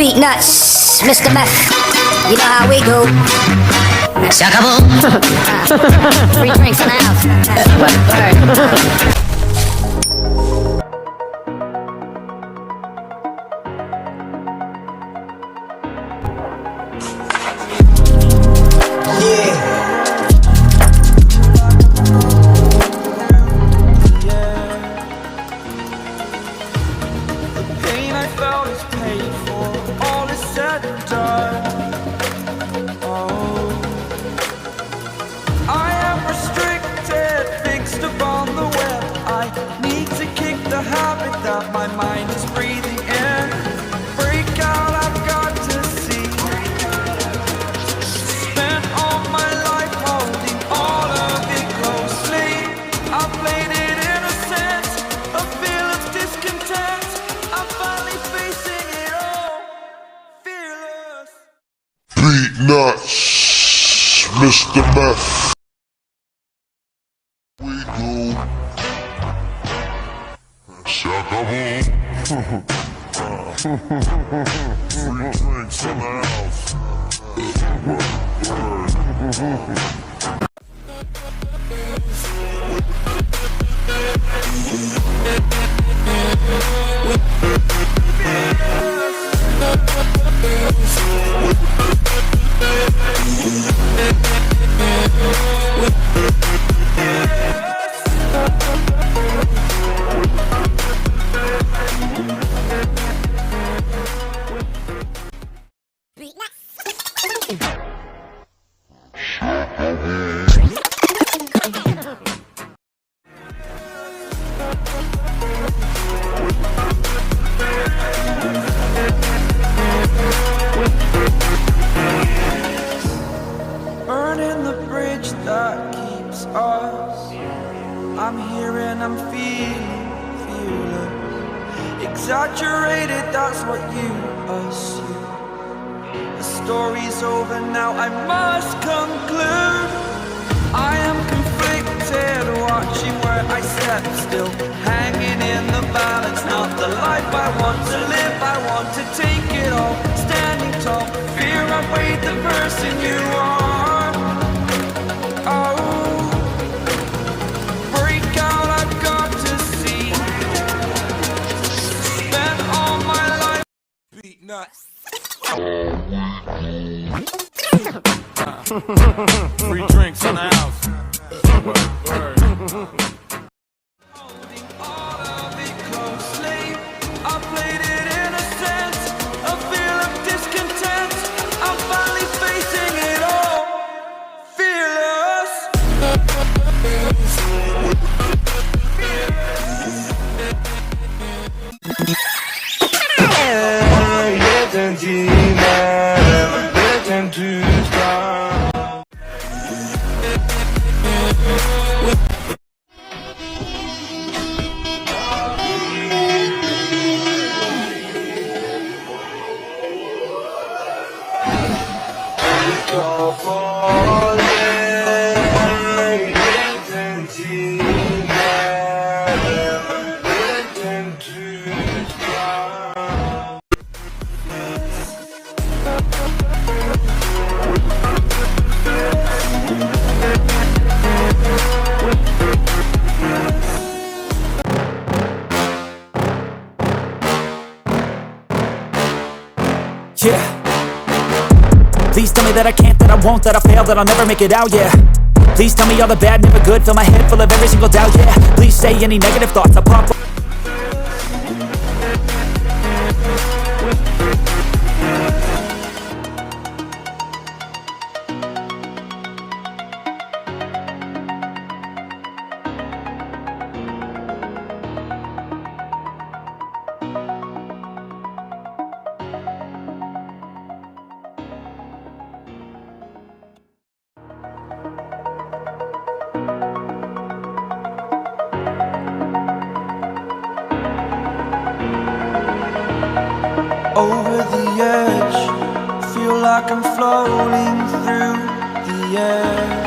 Beat nuts, Mr. Meth. You know how we do. Acabo. Free drinks in the house. Word. My mind is breathing in. Break out, I've got to see. Spent all my life holding all of it closely. I played it innocent, a feel of discontent. I'm finally facing it all, fearless. Beat nuts, Mr. Meth. We go. Acabo. Free drinks in the house. Burning the bridge that keeps us. I'm here and I'm feeling fearless. Exaggerated, that's what you assume. The story's over now, I must conclude. I am conflicted, watching where I step still, hanging in the balance. Not the life I want to live, I want to take it all. Standing tall, fear outweighed the person you are. Oh, break out, I've got to see. Spent all my life beat nuts. Free drinks in the house. Word. Holding all of it closely. I played it innocent, a feel of discontent. I'm finally facing it all, fearless. Yeah. Please tell me that I can't, that I won't, that I fail, that I'll never make it out, yeah. Please tell me all the bad, never good, fill my head full of every single doubt, yeah. Please say any negative thoughts, I'll pop. Over the edge, feel like I'm floating through the air.